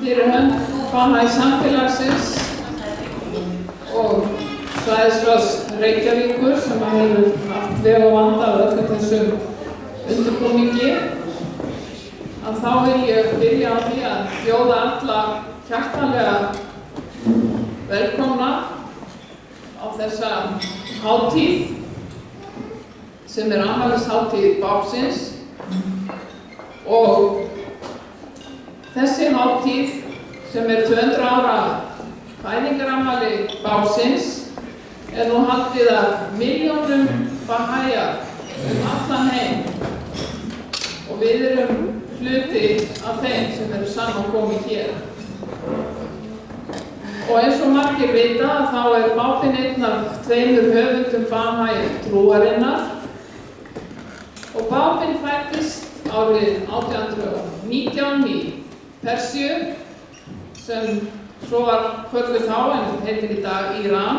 Fyrir hönd Bahai samfélagsins og svæðisráðs Reykjavíkur sem hefur haft veg og vanda af öllum þessum undirbúningi, að þá vil ég byrja á því að bjóða alla hjartanlega velkomna á þessa hátíð sem afmælishátíð Bábsins. Og þessi hátíð sem 200 ára fæðingarafmæli Bábsins nú haldið af milljónum Bahæja allan heim og við erum hluti af þeim sem eru saman komið hér. Og eins og margir vita þá Bábinn einn af tveimur höfundum Bahæ trúarinnar og Bábinn fæddist árið 1819 í Persíu sem svo var kölluð þá en heitir í dag Íran.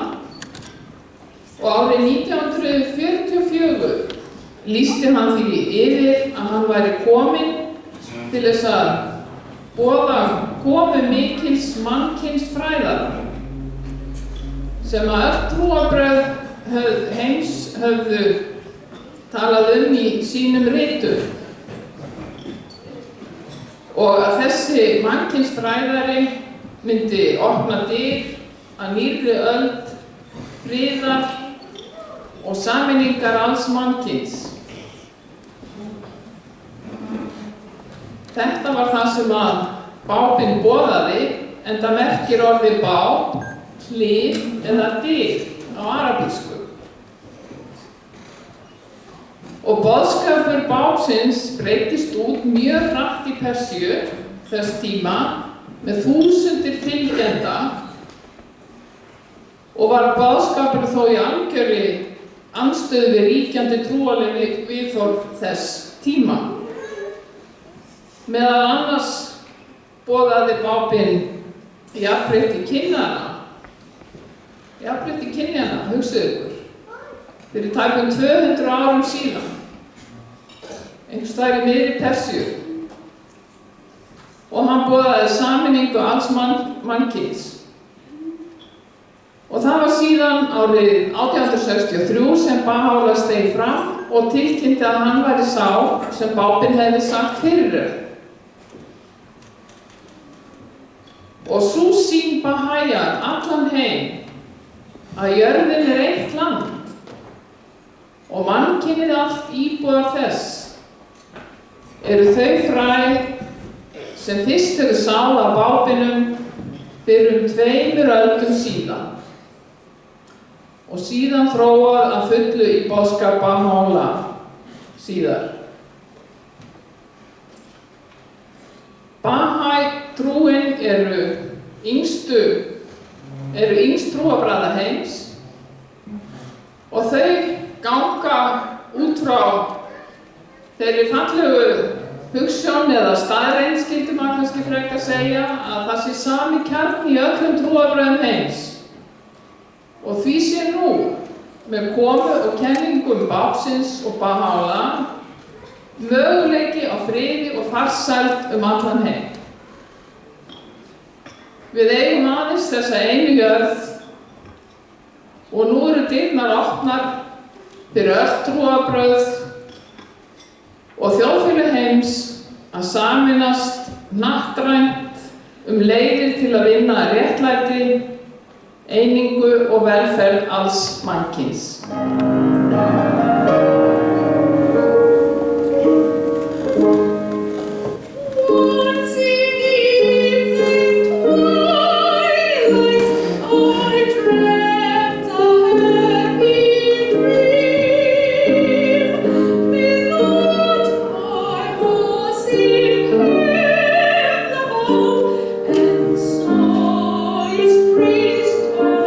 Og árið 1944 lýsti hann því yfir að hann væri kominn til þess að boða komu mikils mannkynsfræðara sem að öll trúarbrögð heims höfðu talað í sínum ritum. Og að þessi mannkynsfræðari myndi opna dyr að nýrri öld friðar og sameiningar alls mannkyns. Þetta var það sem að Bábinn boðaði, enda merkir orðið bá, hlið eða dyr á arabísku. Og boðskapur Bábsins breytist út mjög hratt í Persíu þess tíma með þúsundir fylgjenda og var boðskapur þó í algjörri andstöðu við ríkjandi trúarleg viðhorf þess tíma. Meðal annars boðaði Bábinn jafnrétti kynjanna. Jafnrétti kynjanna, hugsið ykkur, fyrir tæpum 200 árum síðan, einhvers staðar í miðri Persíu. Og hann boðaði sameiningu alls mannkyns. Og það var síðan árið 1863 sem Baha'u'lláh steig fram og tilkynnti að hann væri sá sem Bábinn hefði sagt fyrir. Og sú sýn Bahæja allan heim að jörðin eitt land og mannkynið allt íbúar þess eru þau fræ sem fyrst eru sáð af Bábinnum fyrir 2 öldum síðan og síðan þróað að fullu í boðskap Baha'u'lláh síðar. Bahæ trúin eru yngst trúarbragða heims og þau ganga út frá þeirri fallegu hugsjón eða staðreynd, skyldi maður kannski frekar segja, að það sé sami kjarni í öllum trúarbrögðum heims. Og því sé nú, með komu og kenningum Bábsins og Baha'u'lláh, möguleiki á friði og farsæld allan heim. Við eigum aðeins þessa einu jörð og nú eru dyrnar opnar fyrir öll trúarbrögð og þjóðfélög heims að sameinast hnattrænt leiðir til að vinna réttlæti, einingu og velferð alls mannkyns. Priest, oh,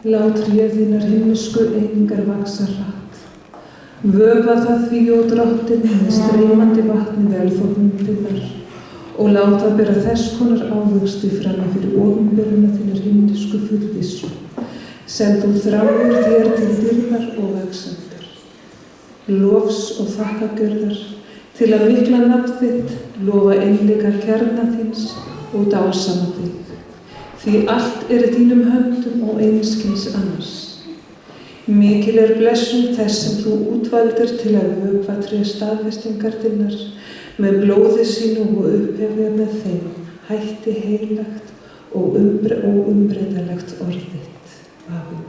Lát réðinnar himnesku einingar vaxa hratt. Vökva það því og drottin með streymandi vatni velþóknum þinnar og láta bera þess konar ávöxti frammi fyrir opinberuna þinnar himnesku fullvissu sem þú þráir þér til dýrðar og vegsemdar, lofs og þakkagjörðar til að mikla nafn þitt, lofa einleika kjarna þins og dásama þig, því allt er í þínum höndum og einskis annars. Mikil er blessun þess sem þú útvaldir til að vökva tré staðfestingar þinnar með blóði sínu og upphefja með þeim hætti heilagt og umbreytanlegt orð þitt. Amen.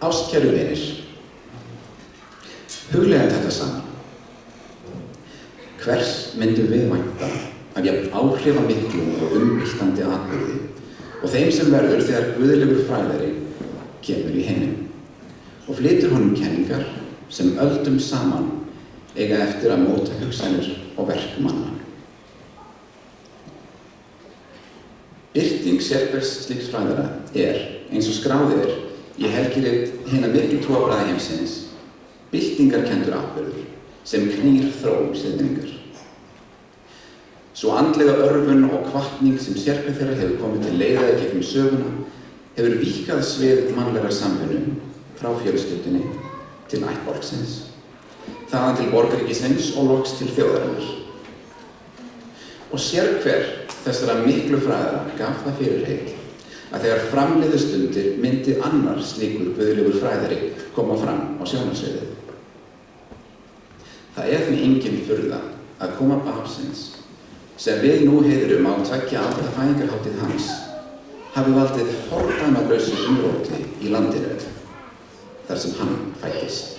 Ástkæru vinir, hugleiðum þetta saman. Hvers myndum við vænta af jafn áhrifamiklum og umbyltandi atburði og þeim sem verður þegar guðlegur fræðari kemur í heiminn og flytur honum kenningar sem öldum saman eiga eftir að móta hugsanir og verk manna. Birting sérhvers slíks fræðara eins og skráð í helgirit hinna miklu trúarbragða heimsins, byltingarkenndur atburður sem knýr þróun siðmenningar. Svo andlega örvun og hvatning sem sérhver þeirra hefur komið til leiðaði gegnum söguna hefur víkkað svið mannlegra samvinnu frá fjölskyldunni til ættbálksins, þaðan til borgaríkisins og loks til þjóðarinnar. Og sérhver þessara miklu fræðara gaf það fyrirheit að þegar framliðu stundir myndi annar slíkur guðlegur fræðari koma fram á sjónarsviðið. Það því engin furða að koma barnsins, sem við nú heiðrum á 2 alda fæðingarhátíð hans, hafi valdið fordæmalausu umróti í landinu, þar sem hann fæddist.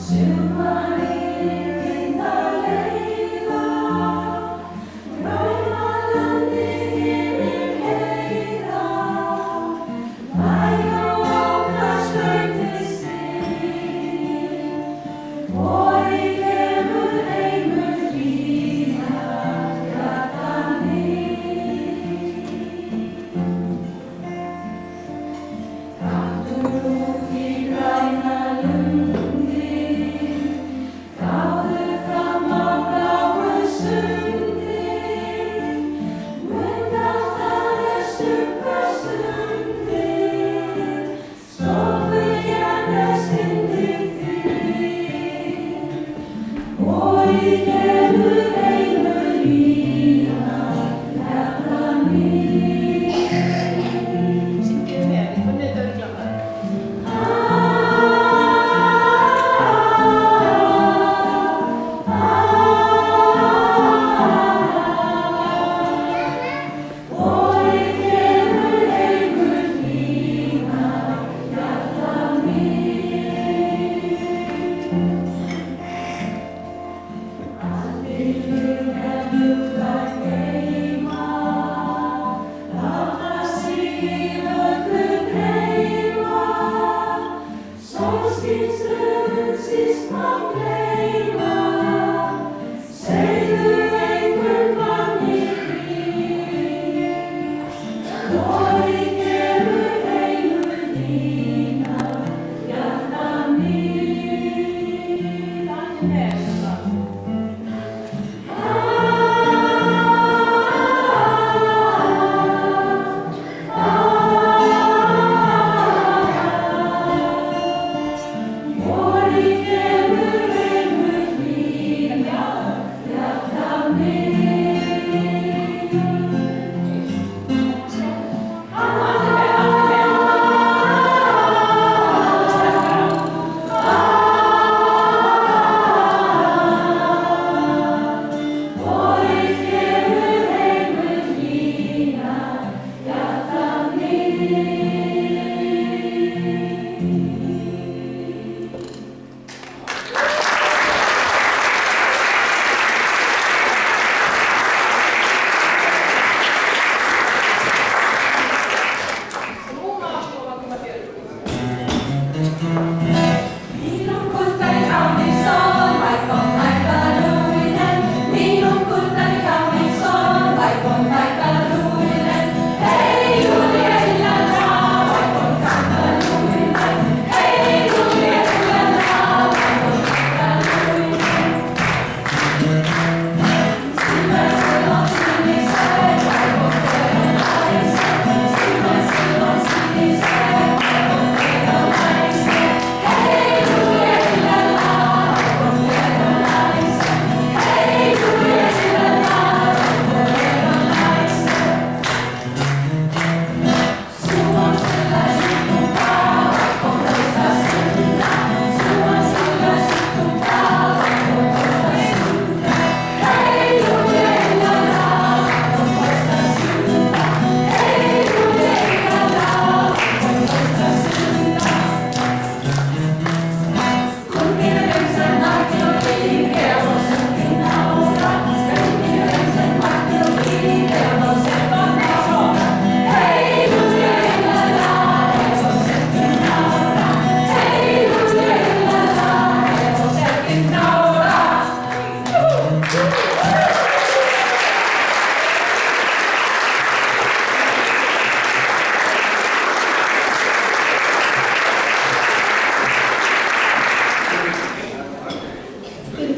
Sumar yfir vinda leiða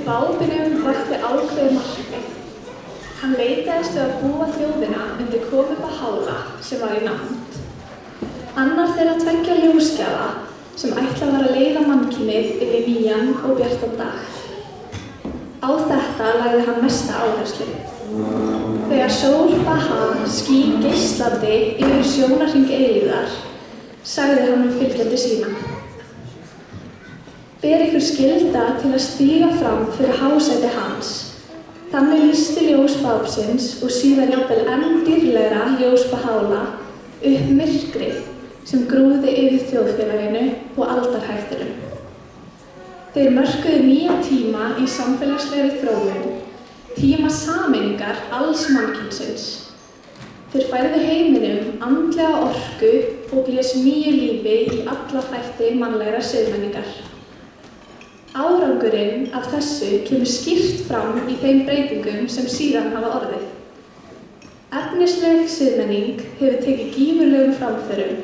Bábinum vakti ákveðið markmið. Hann leitaðist við að búa þjóðina undir komu Bahá'u'lláh sem var í nánd. Annar þeirra tveggja ljósgjafa sem ætlað var að leiða mannkynið yfir í nýjan og bjartan dag. Á þetta lagði hann mesta áherslu. Þegar sól Bahá' skín geislandi yfir sjónarhring eilífðar, sagði hann við fylgjendur sína: Ber ykkur skylda til að stíga fram fyrir hásæti hans. Þannig lýsti ljós bábsins og síðan jafnvel enn dýrlegra ljós Bahá'u'lláh upp myrkrið sem grúfði yfir þjóðfélaginu og aldarhættinum. Þeir mörkuðu nýjan tíma í samfélagslegri þróun, tíma sameiningar alls mannkynsins. Þeir færðu heiminum andlega orku og blésu nýju lífi í alla þætti mannlegrar siðmenningar. Árangurinn af þessu kemur skýrt fram í þeim breytingum sem síðan hafa orðið. Efnisleg siðmenning hefur tekið gífurlegum framförum.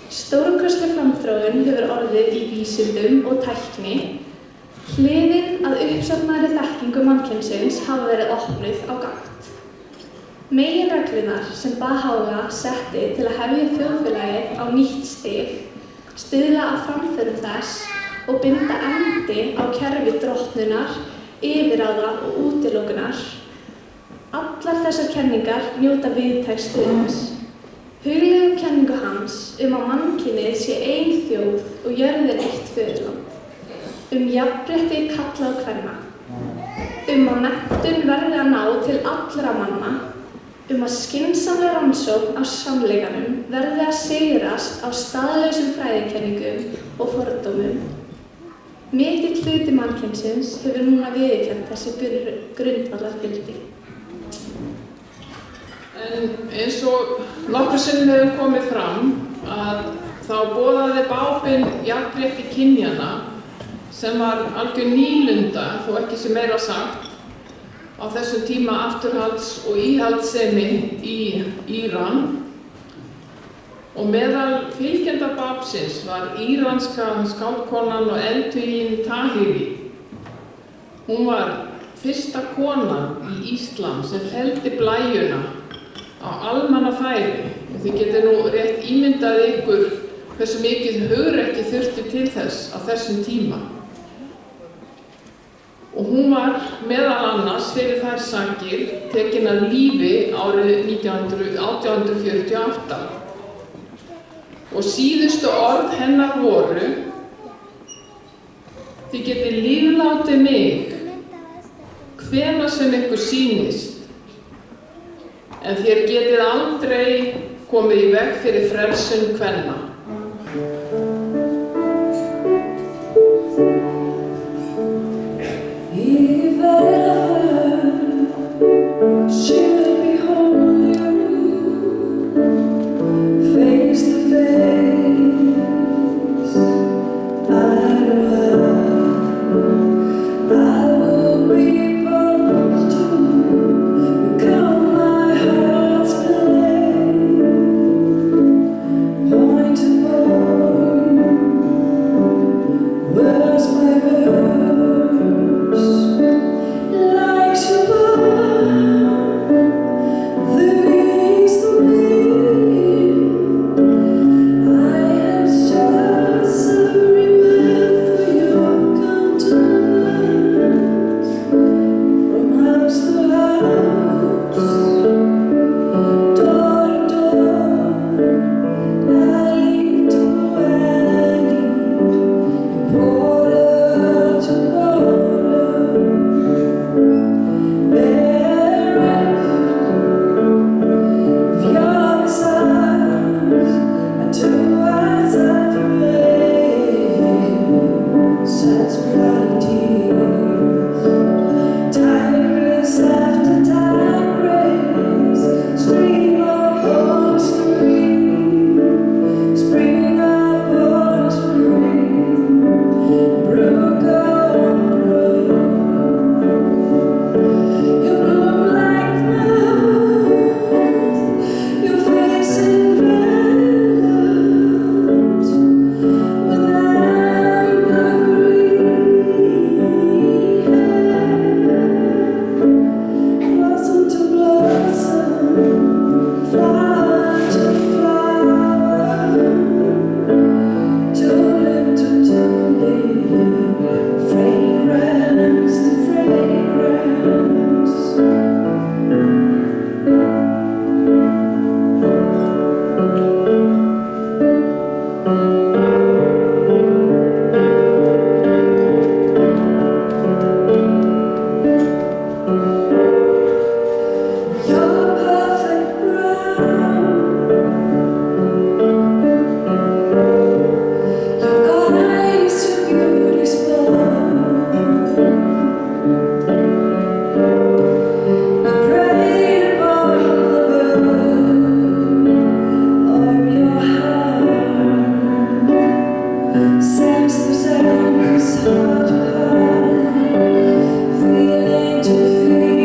Stórkostleg framþróun hefur orðið í vísindum og tækni. Hliðin að uppsafnaðri þekkingu mannkynsins hafa verið opnuð á gátt. Meginreglurnar sem Bahá'u'lláh setti til að hefja þjóðfélagið á nýtt stig, stuðla að framförum þess og binda endi á kerfi drottnunar yfirráða og útilokunar. Allar þessar kenningar njóta víðtæks stuðnings. Huglægum kenningu hans að mannkynið sé ein þjóð og jörðin eitt föðurland. Jafnrétti karla og kvenna. Að menntun verði að ná til allra manna. Að skynsamleg rannsókn á sannleikanum verði að sigrast á staðlausum fræðikenningum og fordómum. Mikill hluti mannkynsins hefur núna viðurkennt þessi grundvallargildi. En eins og nokkru sinnum hefur komið fram að þá boðaði Bábinn jafnrétti kynjanna sem var algjör nýlunda, þó ekki sem meira sagt, á þessum tíma afturhalds og íhaldssemi í Íran. Og meðal fylgjenda Bábsins var íranska skáldkonan og eldhuginn Tahiri. Hún var fyrsta konan í Íslam sem felldi blæjuna á almannafæri. Og þið getið nú rétt ímyndað ykkur hversu mikið hugrekki þurfti til þess á þessum tíma. Og hún var meðal annars fyrir þær sakir tekin af lífi árið 1848. Og síðustu orð hennar voru: þið getið líflátið mig hvenær sem ykkur sýnist, en þér getið aldrei komið í veg fyrir frelsun kvenna. Feeling to feel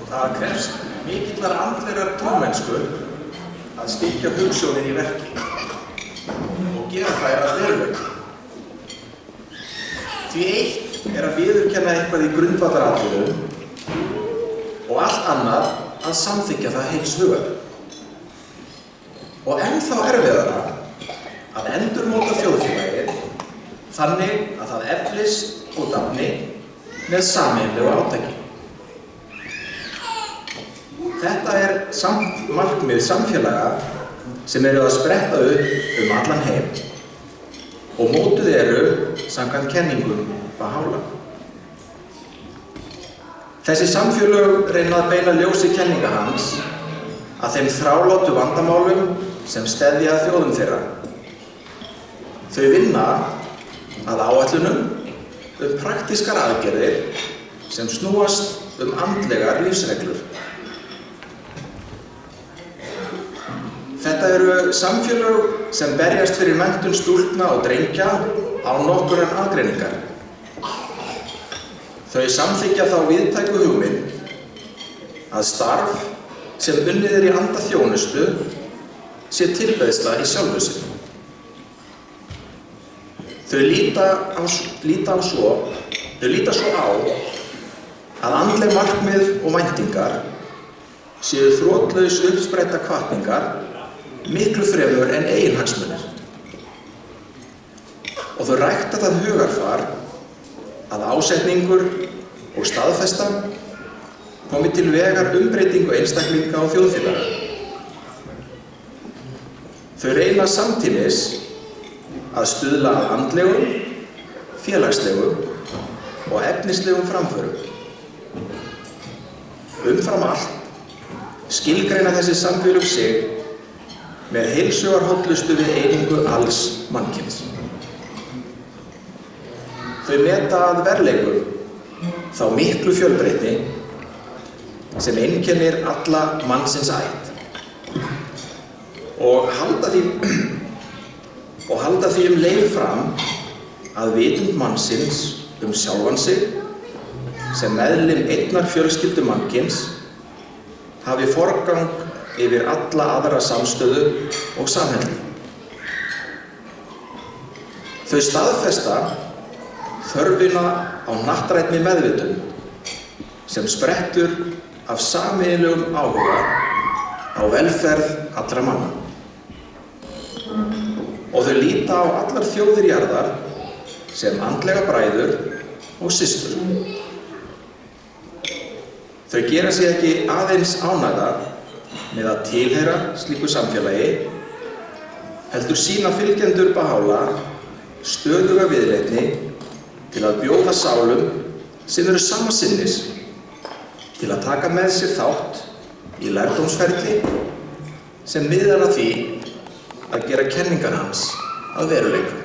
Það krefst mikillar andlegrar trúmennsku að styrkja hugsjónir í verki og gera þær að veruleika. Því eitt að viðurkenna eitthvað í grundvallaratriðum og allt annað að samþykkja það heils hugar. Og ennþá erfiðara að endurmóta þjóðfélagið þannig að það eflist og dafni með sameiginlegu átaki. Þetta samt markmið samfélaga sem eru að spretta upp allan heim og mótuð eru samkvæmt kenningum Baha'u'lláh. Þessi samfélög reyna að beina ljósi kenninga hans að þeim þrálátu vandamálum sem steðja þjóðum þeirra. Þau vinna að áætlunum praktískar aðgerðir sem snúast andlegar lífsreglur. Þetta eru samfélög sem berjast fyrir menntun stúlkna og drengja án nokkurrar aðgreiningar. Þau samþykkja þá víðtæku hugmynd að starf sem unnið í anda þjónustu sé tilbeiðsla í sjálfu sér. Þau líta svo á að andleg markmið og væntingar séu þrotlaus uppspretta hvatningar miklu fremur en eiginhagsmunir. Og þau rækta það hugarfar að ásetningur og staðfesta komi til vegar umbreytingu einstaklinga og þjóðfélaga. Þau reyna samtímis að stuðla að andlegum, félagslegum og efnislegum framförum. Umfram allt skilgreina þessi samfélög sig með heilsugarhollustu við einingu alls mannkyns. Þau meta að verðleikum þá miklu fjölbreytni sem einkennir alla mannsins ætt og halda því leið fram að vitund mannsins sjálfan sig sem meðlim einnar fjölskyldu mannkyns hafi forgang yfir alla aðra samstöðu og samheldni. Þau staðfesta þörfina á hnattrænni meðvitund sem sprettur af sameiginlegum áhuga á velferð allra manna. Og þau líta á allar þjóðir jarðar sem andlega bræður og systur. Þau gera sig ekki aðeins ánægða með að tilheyra slíku samfélagi, heldur sína fylgjendur Baha'u'lláh stöðuga viðleitni til að bjóða sálum sem eru sama sinnis til að taka með sér þátt í lærdómsferli sem miðar að því að gera kenningar hans að veruleika.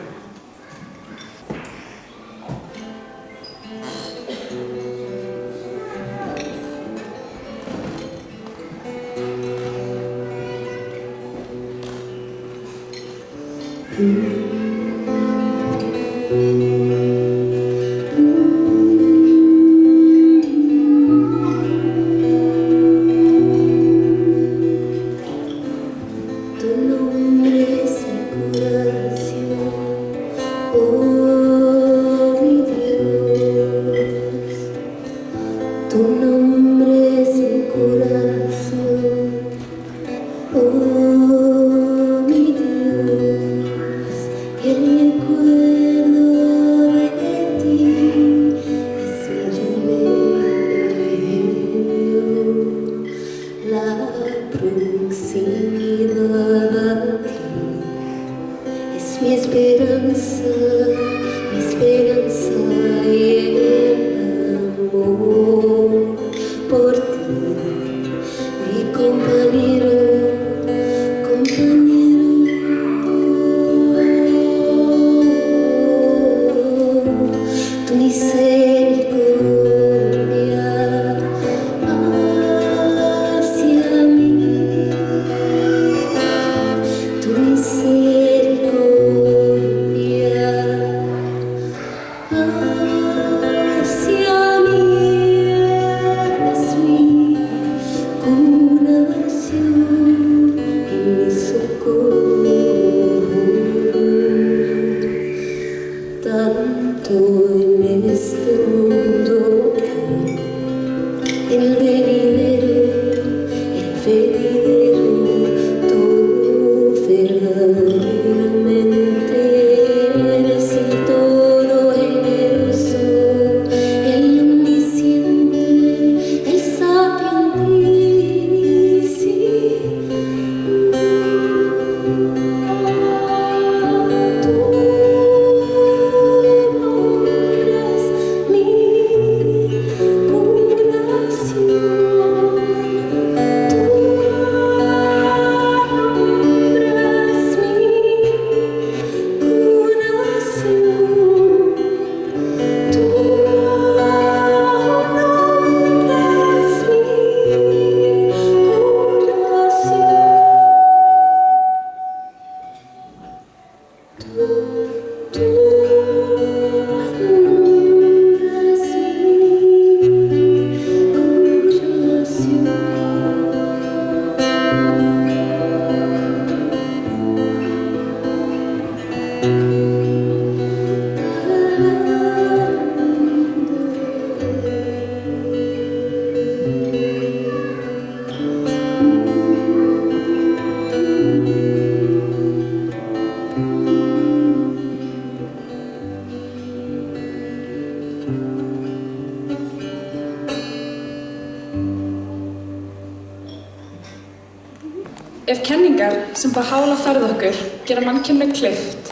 Ef kenningar sem Baha'u'lláh færði okkur gera mannkyninu kleift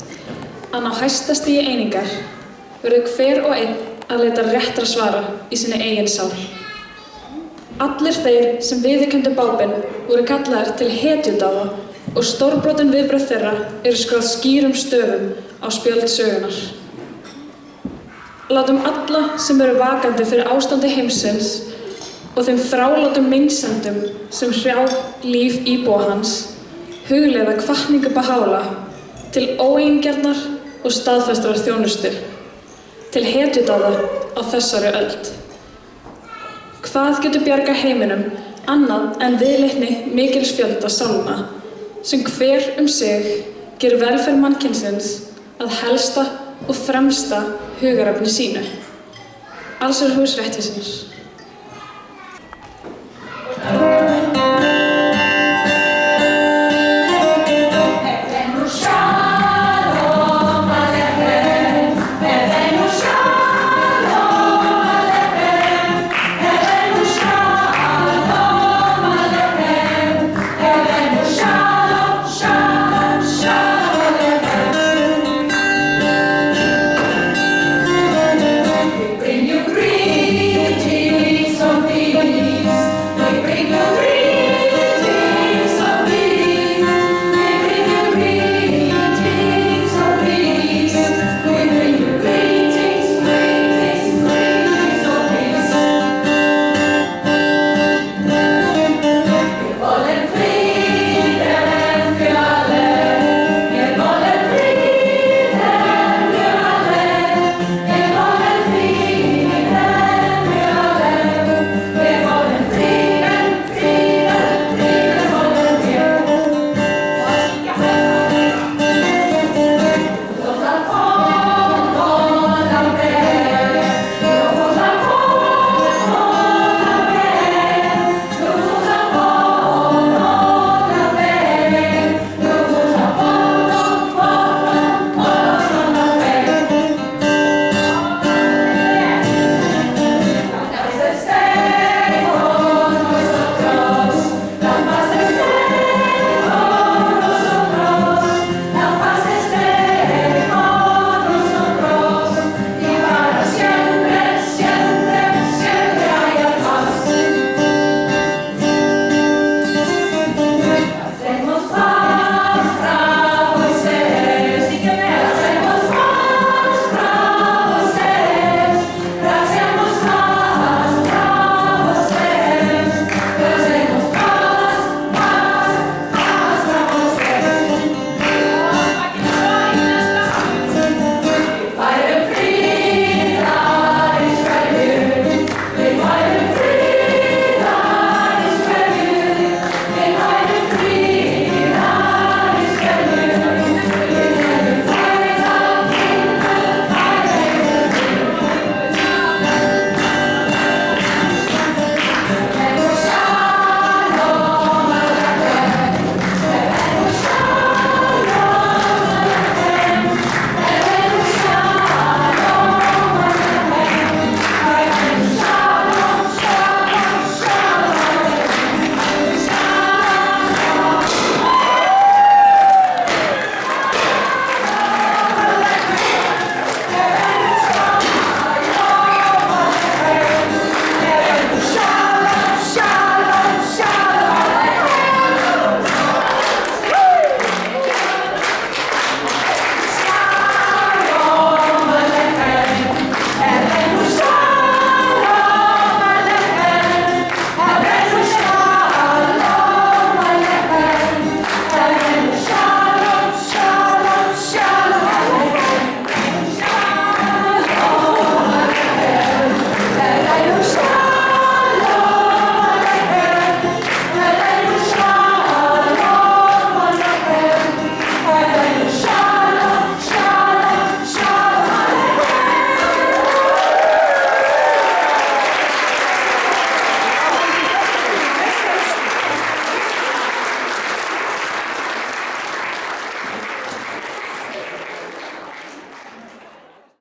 að ná hæsta stigi einingar, verður hver og einn að leita réttra svara í sinni eigin sál. Allir þeir sem viðurkenndu Bábinn voru kallaðir til hetjudáða og stórbrotin viðbrögð þeirra eru skráð skýrum stöfum á spjöld sögunnar. Látum alla sem eru vakandi fyrir ástandi heimsins og þeim þrálátum meinsemdum sem hrjá líf íbúa hans hugleiða hvatningu Baha'u'lláh til óeigingjarnar og staðfestrar þjónustu, til hetjudáða á þessari öld. Hvað getur bjargað heiminum annað en viðleitni mikils fjölda sálma sem hver sig gerir velferð mannkynsins að helsta og fremsta hugarefni sínu. Allsherjarhús réttvísinnar.